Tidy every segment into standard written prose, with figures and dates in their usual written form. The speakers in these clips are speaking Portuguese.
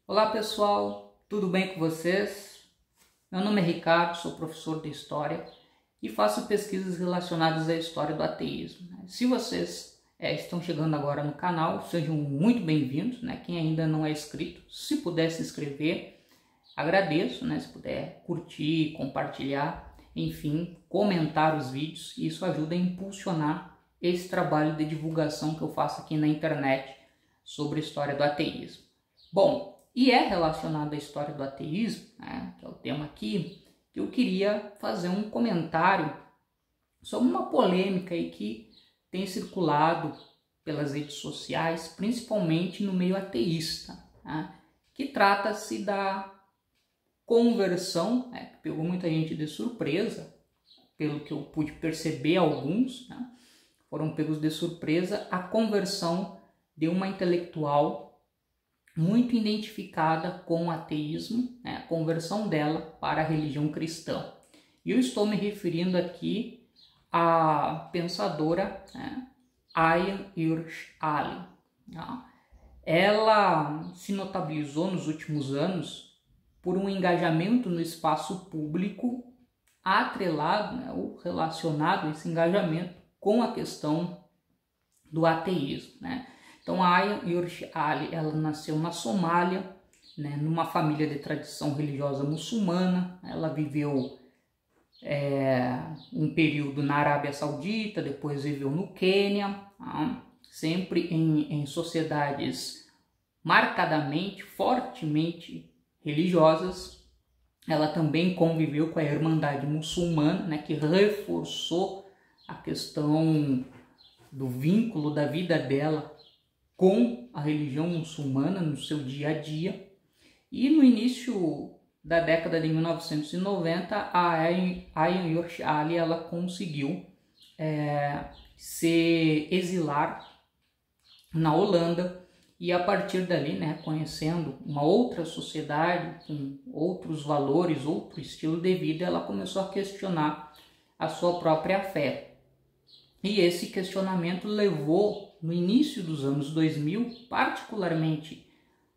Olá pessoal, tudo bem com vocês? Meu nome é Ricardo, sou professor de História e faço pesquisas relacionadas à história do ateísmo. Se vocês estão chegando agora no canal, sejam muito bem-vindos. Quem ainda não é inscrito, se puder se inscrever, agradeço. Se puder curtir, compartilhar, enfim, comentar os vídeos, isso ajuda a impulsionar esse trabalho de divulgação que eu faço aqui na internet sobre a história do ateísmo. Bom, e é relacionado à história do ateísmo, que é o tema aqui, que eu queria fazer um comentário sobre uma polêmica aí que tem circulado pelas redes sociais, principalmente no meio ateísta, que trata-se da conversão, que pegou muita gente de surpresa, pelo que eu pude perceber, alguns foram pegos de surpresa, a conversão de uma intelectual muito identificada com o ateísmo, a conversão dela para a religião cristã. E eu estou me referindo aqui à pensadora Ayaan Hirsch Ali. Ela se notabilizou nos últimos anos por um engajamento no espaço público atrelado, ou relacionado a esse engajamento com a questão do ateísmo. Então, a Ayaan Hirsch Ali, ela nasceu na Somália, numa família de tradição religiosa muçulmana. Ela viveu um período na Arábia Saudita, depois viveu no Quênia, sempre em sociedades marcadamente, fortemente religiosas. Ela também conviveu com a Irmandade Muçulmana, que reforçou a questão do vínculo da vida dela com a religião muçulmana no seu dia a dia. E no início da década de 1990, a Ayaan Hirsch Ali, ela conseguiu se exilar na Holanda, e a partir dali, conhecendo uma outra sociedade com outros valores, outro estilo de vida, ela começou a questionar a sua própria fé. E esse questionamento levou, no início dos anos 2000, particularmente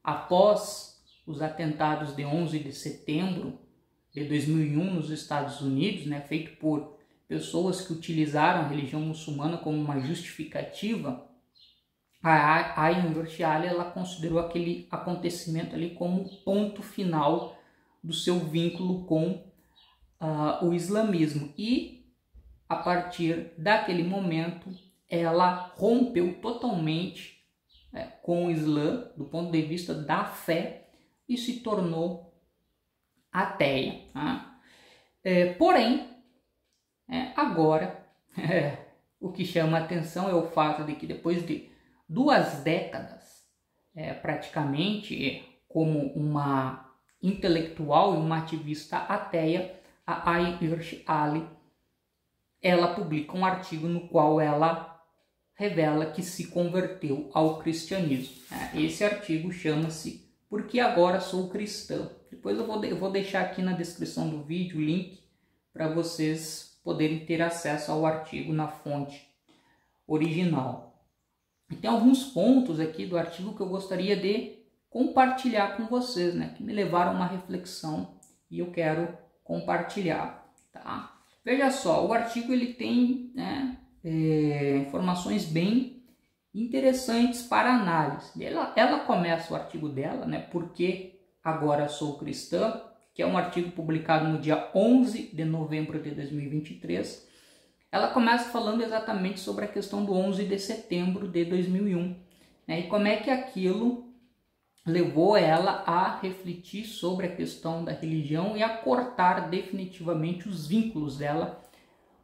após os atentados de 11 de setembro de 2001 nos Estados Unidos, feito por pessoas que utilizaram a religião muçulmana como uma justificativa, a Ayaan Hirsch Ali, ela considerou aquele acontecimento ali como ponto final do seu vínculo com o islamismo. E a partir daquele momento, ela rompeu totalmente com o Islã, do ponto de vista da fé, e se tornou ateia. Porém, agora, o que chama a atenção é o fato de que depois de 2 décadas, praticamente, como uma intelectual e uma ativista ateia, a Ayaan Hirsch Ali, ela publica um artigo no qual ela revela que se converteu ao cristianismo. Esse artigo chama-se "Por que agora sou cristã?". Depois eu vou deixar aqui na descrição do vídeo o link para vocês poderem ter acesso ao artigo na fonte original. E tem alguns pontos aqui do artigo que eu gostaria de compartilhar com vocês, que me levaram a uma reflexão e eu quero compartilhar. Veja só, o artigo ele tem informações bem interessantes para análise. Ela começa o artigo dela, "Por que agora sou cristã?", que é um artigo publicado no dia 11 de novembro de 2023. Ela começa falando exatamente sobre a questão do 11 de setembro de 2001, e como é que aquilo levou ela a refletir sobre a questão da religião e a cortar definitivamente os vínculos dela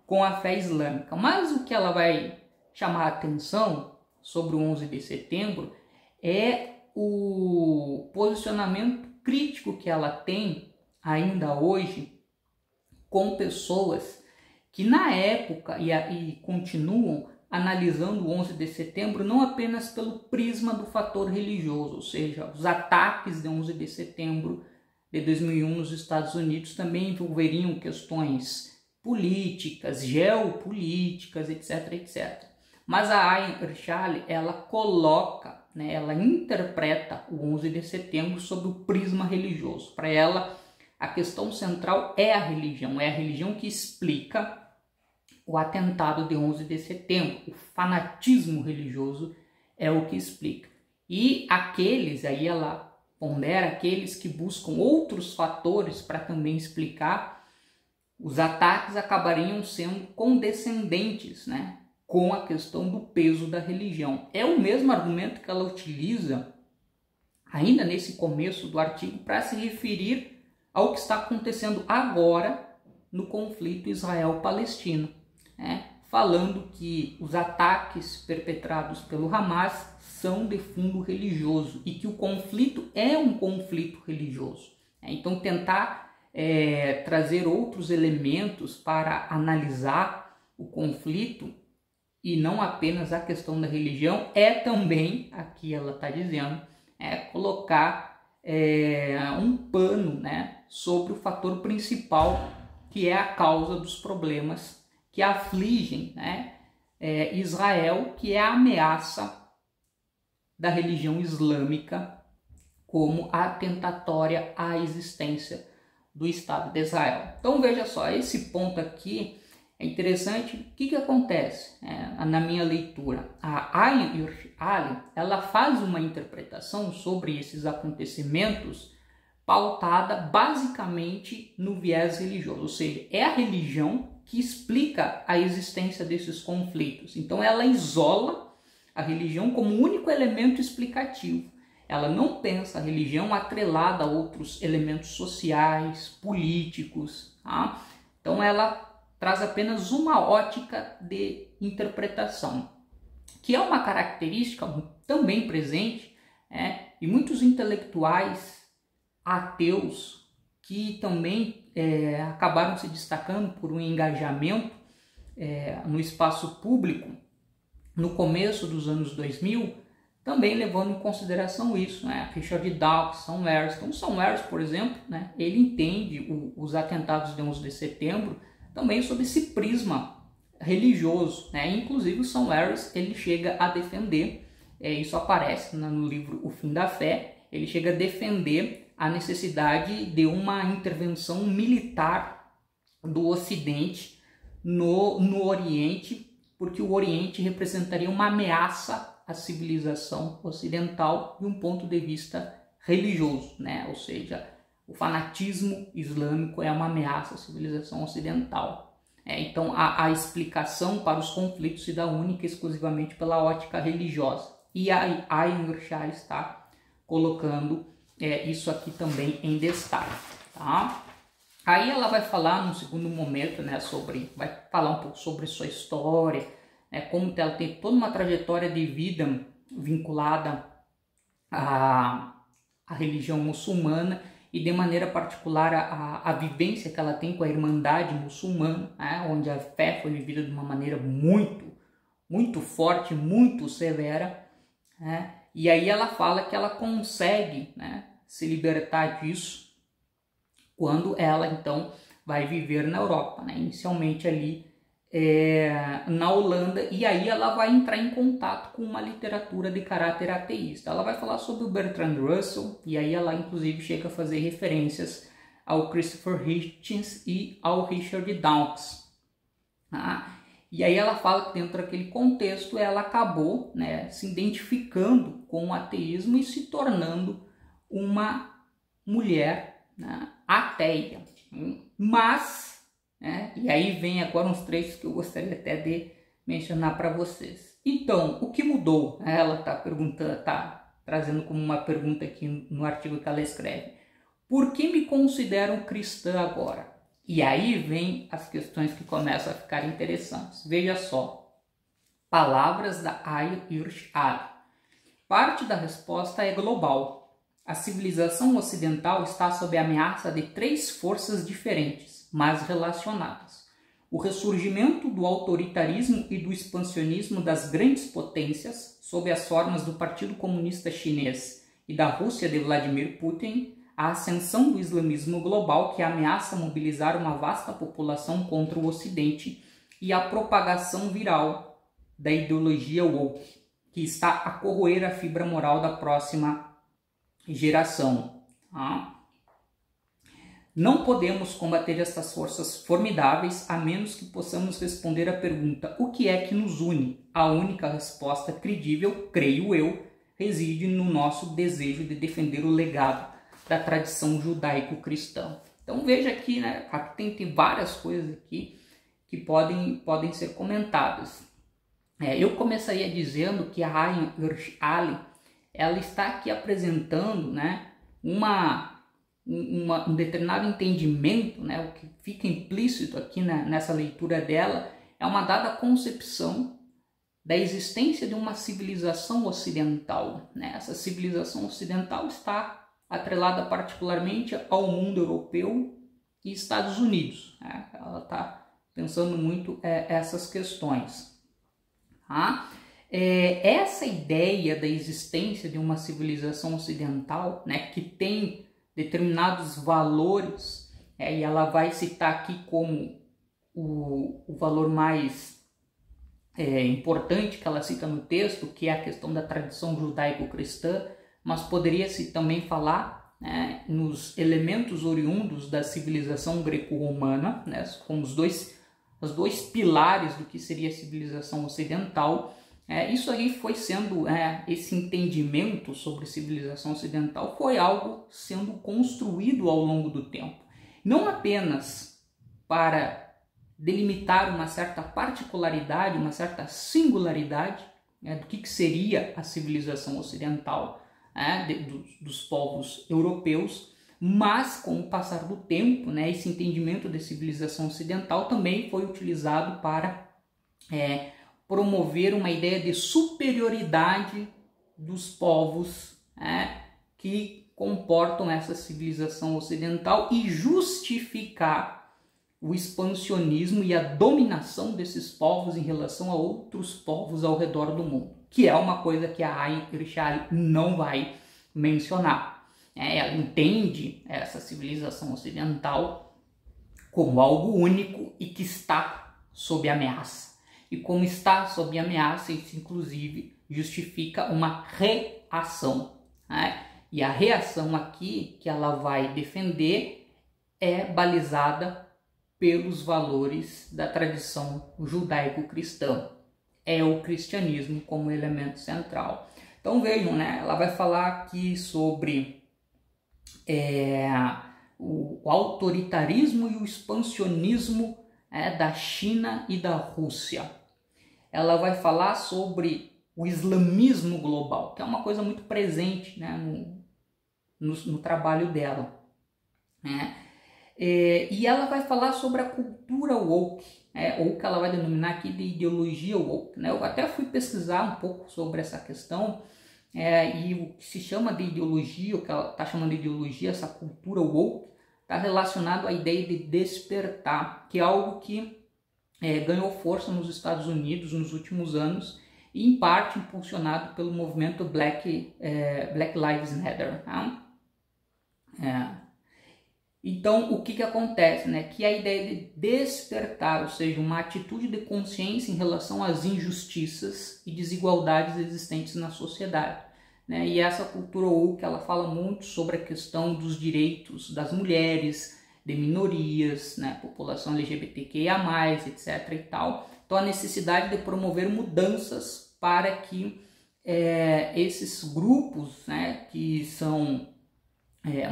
com a fé islâmica. Mas o que ela vai chamar a atenção sobre o 11 de setembro é o posicionamento crítico que ela tem ainda hoje com pessoas que na época e continuam analisando o 11 de setembro não apenas pelo prisma do fator religioso, ou seja, os ataques de 11 de setembro de 2001 nos Estados Unidos também envolveriam questões políticas, geopolíticas, etc, etc. Mas a Ayaan Hirsch Ali, ela coloca né, ela interpreta o 11 de setembro sob o prisma religioso. Para ela, a questão central é a religião que explica o atentado de 11 de setembro. O fanatismo religioso é o que explica. E aqueles, aí ela pondera, aqueles que buscam outros fatores para também explicar, os ataques acabariam sendo condescendentes, né, com a questão do peso da religião. É o mesmo argumento que ela utiliza ainda nesse começo do artigo para se referir ao que está acontecendo agora no conflito Israel-Palestina, né? Falando que os ataques perpetrados pelo Hamas são de fundo religioso e que o conflito é um conflito religioso. Então tentar trazer outros elementos para analisar o conflito e não apenas a questão da religião é também, aqui ela está dizendo, colocar um pano, né, sobre o fator principal que é a causa dos problemas que afligem, né, Israel, que é a ameaça da religião islâmica como atentatória à existência do Estado de Israel. Então veja só, esse ponto aqui é interessante. O que acontece na minha leitura? A Ayn Hirsch Ali, ela faz uma interpretação sobre esses acontecimentos pautada basicamente no viés religioso, ou seja, é a religião que explica a existência desses conflitos. Então ela isola a religião como único elemento explicativo. Ela não pensa a religião atrelada a outros elementos sociais, políticos, tá? Então ela traz apenas uma ótica de interpretação, que é uma característica também presente e muitos intelectuais ateus que também acabaram se destacando por um engajamento no espaço público no começo dos anos 2000, também levando em consideração isso, né? Richard Dawkins, Sam Harris. Então, Sam Harris, por exemplo, né, ele entende os atentados de 11 de setembro também sob esse prisma religioso, né? Inclusive o Sam Harris, ele chega a defender, isso aparece no livro O Fim da Fé, ele chega a defender a necessidade de uma intervenção militar do Ocidente no Oriente, porque o Oriente representaria uma ameaça à civilização ocidental de um ponto de vista religioso, né? Ou seja, o fanatismo islâmico é uma ameaça à civilização ocidental. Então a explicação para os conflitos se dá única e exclusivamente pela ótica religiosa. E a Ayn Hirsch está colocando isso aqui também em destaque, tá? Aí ela vai falar num segundo momento, né, vai falar um pouco sobre sua história, como ela tem toda uma trajetória de vida vinculada à religião muçulmana e de maneira particular a vivência que ela tem com a Irmandade Muçulmana, onde a fé foi vivida de uma maneira muito, muito forte, muito severa, e aí ela fala que ela consegue, né, se libertar disso quando ela então vai viver na Europa, né, inicialmente ali na Holanda, e aí ela vai entrar em contato com uma literatura de caráter ateísta. Ela vai falar sobre o Bertrand Russell, e aí ela inclusive chega a fazer referências ao Christopher Hitchens e ao Richard Dawkins. E aí ela fala que dentro daquele contexto ela acabou, né, se identificando com o ateísmo e se tornando uma mulher, né, ateia. Mas e aí vem agora uns trechos que eu gostaria até de mencionar para vocês. Então, o que mudou? Ela está perguntando, está trazendo como uma pergunta aqui no artigo que ela escreve. Por que me considero cristã agora? E aí vem as questões que começam a ficar interessantes. Veja só. Palavras da Ayn Hirsch Ali. Parte da resposta é global. A civilização ocidental está sob a ameaça de 3 forças diferentes, mas relacionadas. O ressurgimento do autoritarismo e do expansionismo das grandes potências, sob as formas do Partido Comunista Chinês e da Rússia de Vladimir Putin, a ascensão do islamismo global que ameaça mobilizar uma vasta população contra o Ocidente e a propagação viral da ideologia woke, que está a corroer a fibra moral da próxima geração. Tá? Não podemos combater estas forças formidáveis a menos que possamos responder à pergunta: o que é que nos une? A única resposta credível, creio eu, reside no nosso desejo de defender o legado da tradição judaico-cristã. Então veja aqui, né, aqui tem várias coisas aqui que podem ser comentadas. Eu começaria dizendo que a Haim Hirsch Ali, ela está aqui apresentando, né, um determinado entendimento, né, o que fica implícito aqui nessa leitura dela é uma dada concepção da existência de uma civilização ocidental. Né? Essa civilização ocidental está atrelada particularmente ao mundo europeu e Estados Unidos. Né? Ela está pensando muito essas questões. Tá? Essa ideia da existência de uma civilização ocidental, né, que tem determinados valores, e ela vai citar aqui como o valor mais importante que ela cita no texto, que é a questão da tradição judaico-cristã, mas poderia-se também falar, né, nos elementos oriundos da civilização greco-romana, né, como os dois pilares do que seria a civilização ocidental. Isso aí foi sendo, esse entendimento sobre civilização ocidental foi algo sendo construído ao longo do tempo. Não apenas para delimitar uma certa particularidade, uma certa singularidade, do que seria a civilização ocidental, dos povos europeus, mas com o passar do tempo, esse entendimento de civilização ocidental também foi utilizado para promover uma ideia de superioridade dos povos que comportam essa civilização ocidental e justificar o expansionismo e a dominação desses povos em relação a outros povos ao redor do mundo, que é uma coisa que a Haim Hirsch Ali não vai mencionar. Ela entende essa civilização ocidental como algo único e que está sob ameaça. E como está sob ameaça, isso inclusive justifica uma reação. E a reação aqui que ela vai defender é balizada pelos valores da tradição judaico-cristã. É o cristianismo como elemento central. Então vejam, ela vai falar aqui sobre o autoritarismo e o expansionismo da China e da Rússia. Ela vai falar sobre o islamismo global, que é uma coisa muito presente, no trabalho dela. E ela vai falar sobre a cultura woke, ou que ela vai denominar aqui de ideologia woke. Eu até fui pesquisar um pouco sobre essa questão, e o que se chama de ideologia, o que ela está chamando de ideologia, essa cultura woke, está relacionado à ideia de despertar, que é algo que ganhou força nos Estados Unidos nos últimos anos, e em parte impulsionado pelo movimento Black Lives Matter. Então, o que acontece? Que a ideia de despertar, ou seja, uma atitude de consciência em relação às injustiças e desigualdades existentes na sociedade. E essa cultura woke, ela fala muito sobre a questão dos direitos das mulheres, de minorias, população LGBTQIA+, etc. e tal. Então, a necessidade de promover mudanças para que esses grupos, que são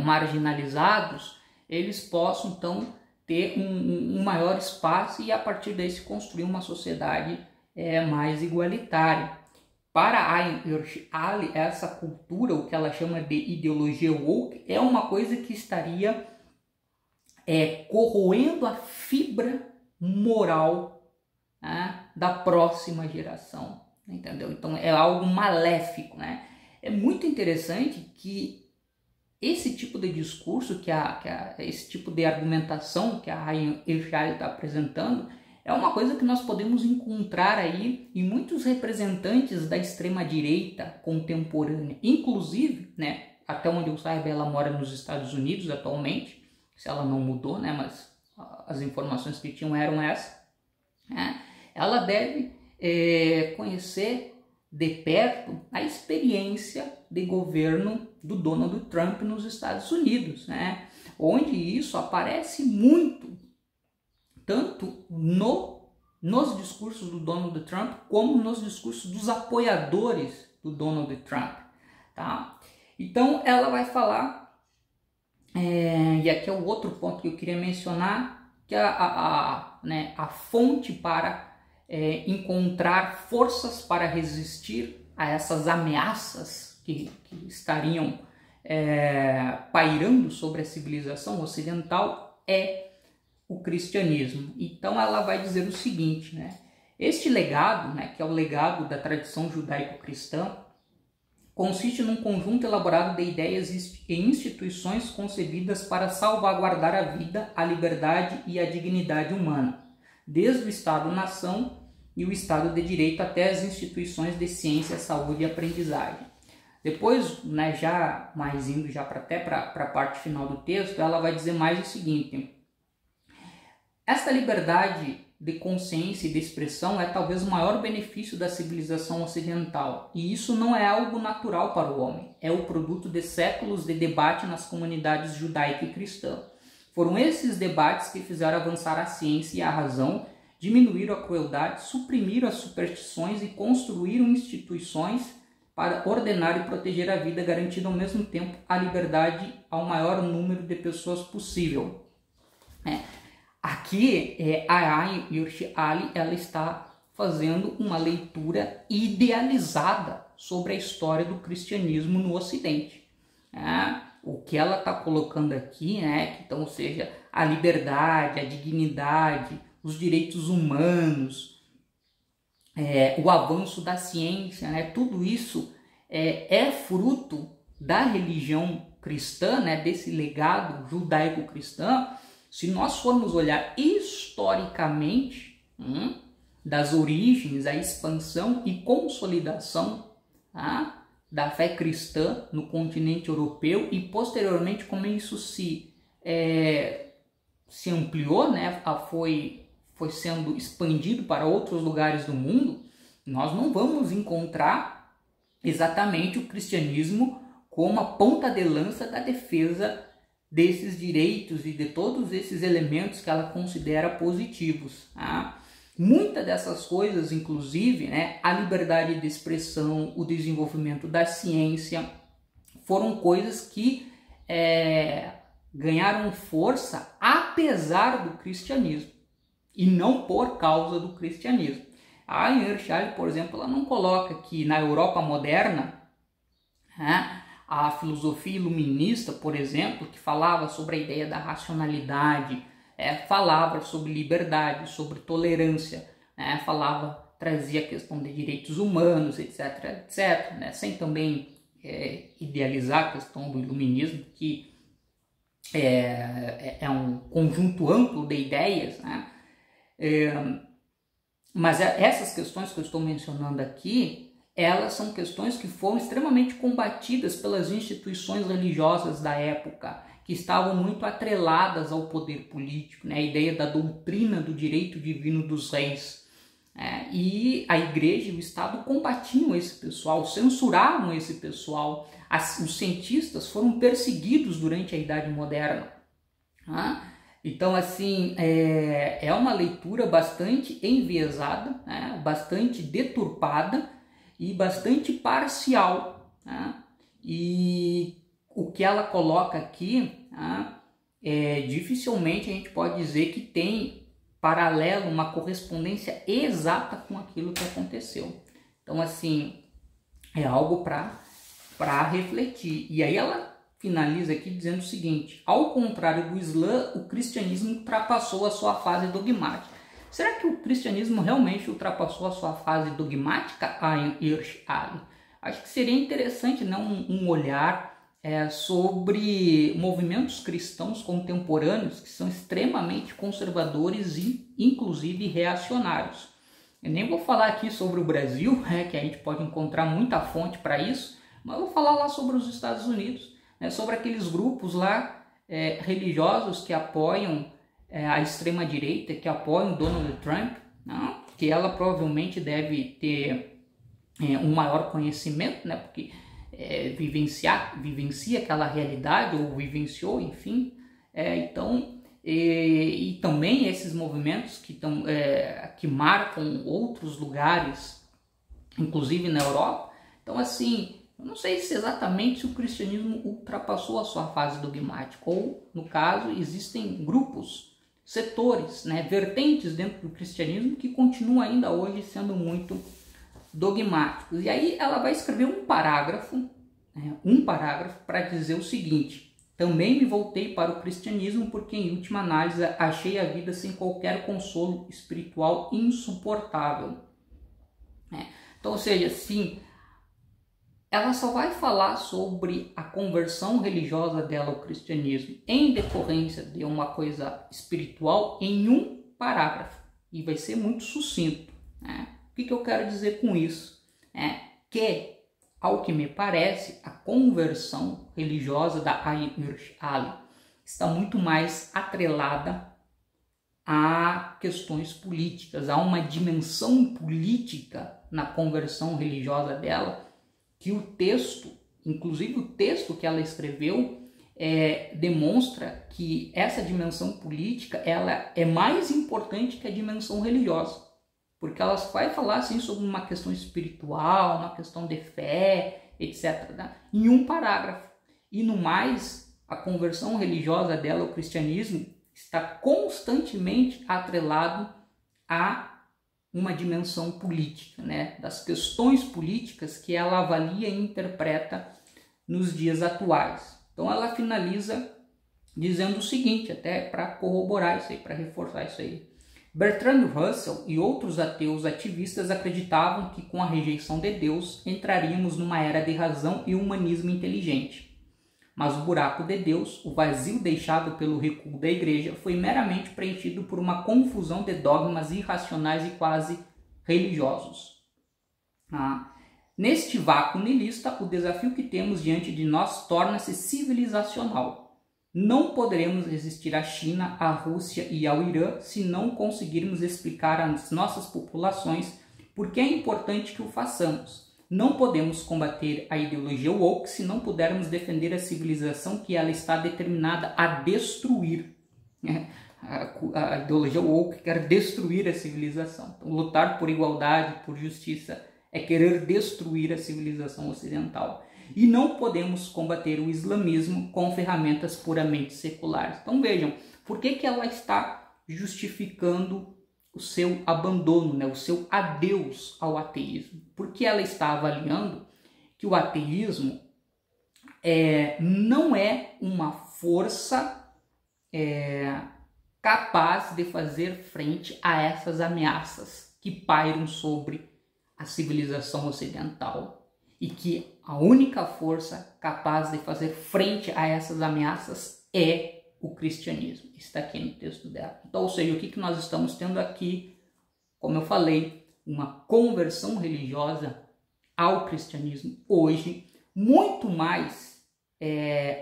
marginalizados, eles possam, então, ter um maior espaço e, a partir daí, se construir uma sociedade mais igualitária. Para a Haim Hirsch Ali, essa cultura, o que ela chama de ideologia woke, é uma coisa que estaria corroendo a fibra moral da próxima geração, entendeu? Então, é algo maléfico, É muito interessante que esse tipo de discurso, esse tipo de argumentação que a Haim Hirsch Ali está apresentando, é uma coisa que nós podemos encontrar aí em muitos representantes da extrema-direita contemporânea. Inclusive, até onde eu saiba, ela mora nos Estados Unidos atualmente, se ela não mudou, mas as informações que tinham eram essas. Ela deve conhecer de perto a experiência de governo do Donald Trump nos Estados Unidos, né? Onde isso aparece muito, tanto nos discursos do Donald Trump, como nos discursos dos apoiadores do Donald Trump, tá? Então, ela vai falar, e aqui é o outro ponto que eu queria mencionar, que a fonte para encontrar forças para resistir a essas ameaças que estariam pairando sobre a civilização ocidental é o cristianismo. Então ela vai dizer o seguinte, né? Este legado, né, que é o legado da tradição judaico-cristã, consiste num conjunto elaborado de ideias e instituições concebidas para salvaguardar a vida, a liberdade e a dignidade humana, desde o Estado-nação e o Estado de Direito até as instituições de ciência, saúde e aprendizagem. Depois, né, já mais indo já até para a parte final do texto, ela vai dizer mais o seguinte: esta liberdade de consciência e de expressão é talvez o maior benefício da civilização ocidental, e isso não é algo natural para o homem, é o produto de séculos de debate nas comunidades judaica e cristã. Foram esses debates que fizeram avançar a ciência e a razão, diminuíram a crueldade, suprimiram as superstições e construíram instituições para ordenar e proteger a vida, garantindo ao mesmo tempo a liberdade ao maior número de pessoas possível. Aqui a Ayn Hirsch Ali, ela está fazendo uma leitura idealizada sobre a história do cristianismo no Ocidente. O que ela está colocando aqui, então, ou seja, a liberdade, a dignidade, os direitos humanos, o avanço da ciência, tudo isso é fruto da religião cristã, desse legado judaico-cristão. Se nós formos olhar historicamente das origens, a expansão e consolidação da fé cristã no continente europeu e posteriormente como isso se ampliou, foi sendo expandido para outros lugares do mundo, nós não vamos encontrar exatamente o cristianismo como a ponta de lança da defesa desses direitos e de todos esses elementos que ela considera positivos. Muitas dessas coisas, inclusive, a liberdade de expressão, o desenvolvimento da ciência, foram coisas que ganharam força apesar do cristianismo e não por causa do cristianismo. A Ayn Hirsch, por exemplo, ela não coloca que na Europa moderna a filosofia iluminista, por exemplo, que falava sobre a ideia da racionalidade, falava sobre liberdade, sobre tolerância, trazia a questão de direitos humanos, etc, etc, sem também idealizar a questão do iluminismo, que é um conjunto amplo de ideias, mas essas questões que eu estou mencionando aqui, elas são questões que foram extremamente combatidas pelas instituições religiosas da época, que estavam muito atreladas ao poder político, a ideia da doutrina do direito divino dos reis. E a igreja e o Estado combatiam esse pessoal, censuravam esse pessoal. Os cientistas foram perseguidos durante a Idade Moderna. Então, assim, é uma leitura bastante enviesada, bastante deturpada e bastante parcial. E o que ela coloca aqui, dificilmente a gente pode dizer que tem paralelo, uma correspondência exata com aquilo que aconteceu. Então, assim, é algo para refletir. E aí ela finaliza aqui dizendo o seguinte: ao contrário do Islã, o cristianismo ultrapassou a sua fase dogmática. Será que o cristianismo realmente ultrapassou a sua fase dogmática, Ayn Hirsch Ali? Acho que seria interessante um olhar sobre movimentos cristãos contemporâneos que são extremamente conservadores e inclusive reacionários. Eu nem vou falar aqui sobre o Brasil, que a gente pode encontrar muita fonte para isso, mas eu vou falar lá sobre os Estados Unidos, sobre aqueles grupos lá religiosos que apoiam a extrema-direita, que apoiam Donald Trump, que ela provavelmente deve ter um maior conhecimento, né? Porque vivencia aquela realidade, ou vivenciou, enfim. Então, e também esses movimentos que marcam outros lugares, inclusive na Europa. Então, assim, eu não sei se exatamente o cristianismo ultrapassou a sua fase dogmática, ou, no caso, existem grupos, setores, né, vertentes dentro do cristianismo que continuam ainda hoje sendo muito dogmáticos. E aí ela vai escrever um parágrafo para dizer o seguinte: também me voltei para o cristianismo porque, em última análise, achei a vida sem qualquer consolo espiritual insuportável. Então, ou seja, sim, ela só vai falar sobre a conversão religiosa dela ao cristianismo em decorrência de uma coisa espiritual em um parágrafo. E vai ser muito sucinto, né? O que eu quero dizer com isso? Que, ao que me parece, a conversão religiosa da Ayn Ali está muito mais atrelada a questões políticas, a uma dimensão política na conversão religiosa dela, que o texto, inclusive o texto que ela escreveu, demonstra que essa dimensão política ela é mais importante que a dimensão religiosa. Porque elas vai falar assim sobre uma questão espiritual, uma questão de fé, etc., né? Em um parágrafo. E no mais, a conversão religiosa dela, o cristianismo, está constantemente atrelado a uma dimensão política, né? Das questões políticas que ela avalia e interpreta nos dias atuais. Então ela finaliza dizendo o seguinte, até para corroborar isso aí, para reforçar isso aí. Bertrand Russell e outros ateus ativistas acreditavam que com a rejeição de Deus entraríamos numa era de razão e humanismo inteligente. Mas o buraco de Deus, o vazio deixado pelo recuo da igreja, foi meramente preenchido por uma confusão de dogmas irracionais e quase religiosos. Neste vácuo niilista, o desafio que temos diante de nós torna-se civilizacional. Não poderemos resistir à China, à Rússia e ao Irã se não conseguirmos explicar às nossas populações por que é importante que o façamos. Não podemos combater a ideologia woke se não pudermos defender a civilização que ela está determinada a destruir. A ideologia woke quer destruir a civilização. Então, lutar por igualdade, por justiça, é querer destruir a civilização ocidental. E não podemos combater o islamismo com ferramentas puramente seculares. Então vejam, por que ela está justificando o seu abandono, né? O seu adeus ao ateísmo? Porque ela está avaliando que o ateísmo não é uma força capaz de fazer frente a essas ameaças que pairam sobre a civilização ocidental. E que a única força capaz de fazer frente a essas ameaças é o cristianismo. Está aqui no texto dela. Então, ou seja, o que nós estamos tendo aqui, como eu falei, uma conversão religiosa ao cristianismo hoje, muito mais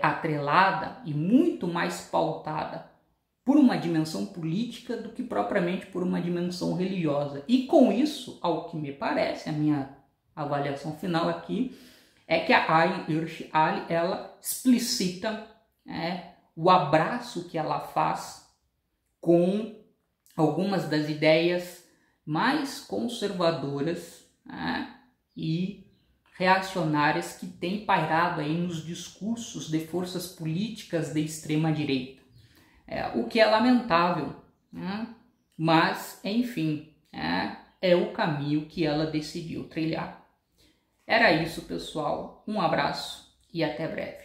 atrelada e muito mais pautada por uma dimensão política do que propriamente por uma dimensão religiosa. E com isso, ao que me parece, a minha avaliação final aqui é que a Ayn Ali ela explicita o abraço que ela faz com algumas das ideias mais conservadoras e reacionárias que têm pairado aí nos discursos de forças políticas de extrema direita, o que é lamentável, mas enfim, é o caminho que ela decidiu trilhar. Era isso, pessoal. Um abraço e até breve.